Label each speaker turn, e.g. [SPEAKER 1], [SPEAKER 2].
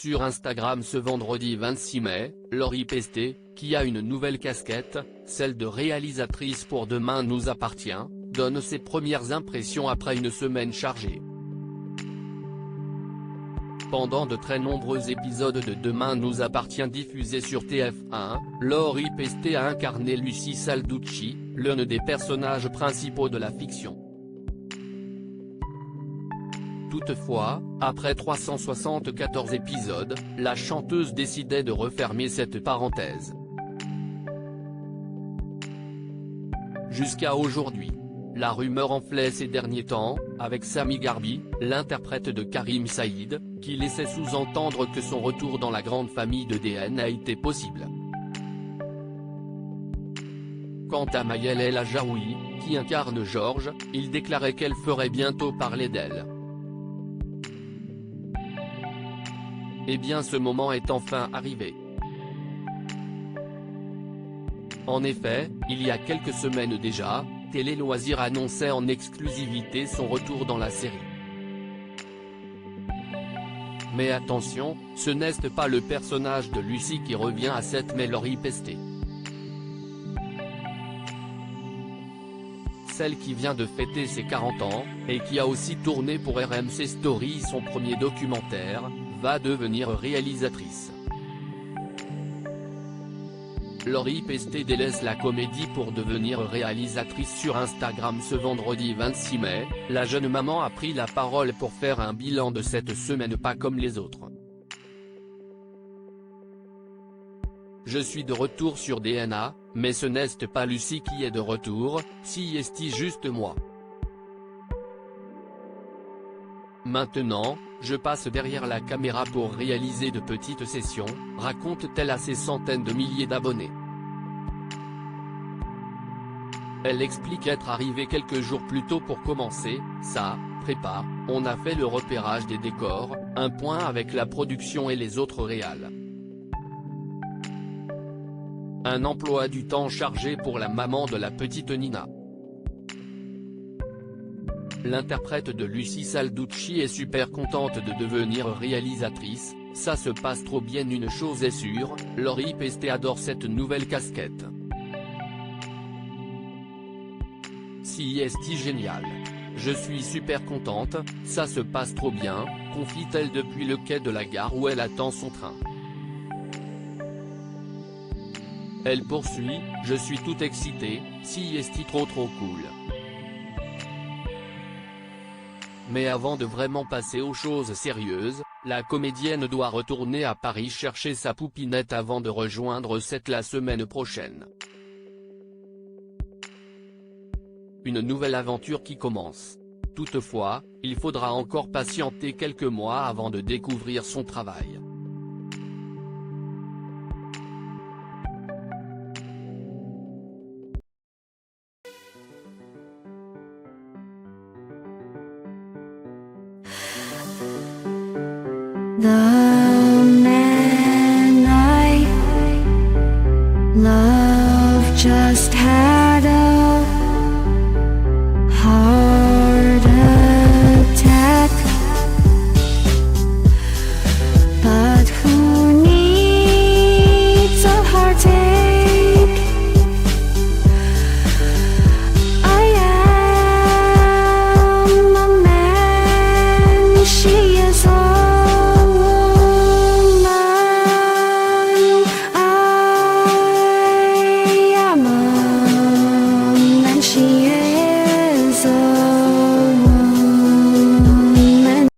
[SPEAKER 1] Sur Instagram ce vendredi 26 mai, Laurie Pestet, qui a une nouvelle casquette, celle de réalisatrice pour Demain nous appartient, donne ses premières impressions après une semaine chargée. Pendant de très nombreux épisodes de Demain nous appartient diffusés sur TF1, Laurie Pestet a incarné Lucy Salducci, l'un des personnages principaux de la fiction. Toutefois, après 374 épisodes, la chanteuse décidait de refermer cette parenthèse. Jusqu'à aujourd'hui. La rumeur enflait ces derniers temps, avec Sami Garbi, l'interprète de Karim Saïd, qui laissait sous-entendre que son retour dans la grande famille de DN a été possible. Quant à Maëlle El Ajaoui, qui incarne Georges, il déclarait qu'elle ferait bientôt parler d'elle. Eh bien ce moment est enfin arrivé. En effet, il y a quelques semaines déjà, Télé Loisirs annonçait en exclusivité son retour dans la série. Mais attention, ce n'est pas le personnage de Lucy qui revient à 7 mai Laurie Pestet. Celle qui vient de fêter ses 40 ans, et qui a aussi tourné pour RMC Story son premier documentaire, va devenir réalisatrice. Laurie Pestet délaisse la comédie pour devenir réalisatrice sur Instagram ce vendredi 26 mai, la jeune maman a pris la parole pour faire un bilan de cette semaine pas comme les autres. Je suis de retour sur DNA, mais ce n'est pas Lucy qui est de retour, si est juste moi. Maintenant, je passe derrière la caméra pour réaliser de petites sessions, raconte-t-elle à ses centaines de milliers d'abonnés. Elle explique être arrivée quelques jours plus tôt pour commencer sa prépa, on a fait le repérage des décors, un point avec la production et les autres réals. Un emploi du temps chargé pour la maman de la petite Nina. L'interprète de Lucy Salducci est super contente de devenir réalisatrice, ça se passe trop bien, une chose est sûre, Laurie Pestet adore cette nouvelle casquette. Si est génial. Je suis super contente, ça se passe trop bien, confie-t-elle depuis le quai de la gare où elle attend son train. Elle poursuit, je suis toute excitée, si est trop cool. Mais avant de vraiment passer aux choses sérieuses, la comédienne doit retourner à Paris chercher sa poupinette avant de rejoindre la semaine prochaine. Une nouvelle aventure qui commence. Toutefois, il faudra encore patienter quelques mois avant de découvrir son travail.
[SPEAKER 2] 나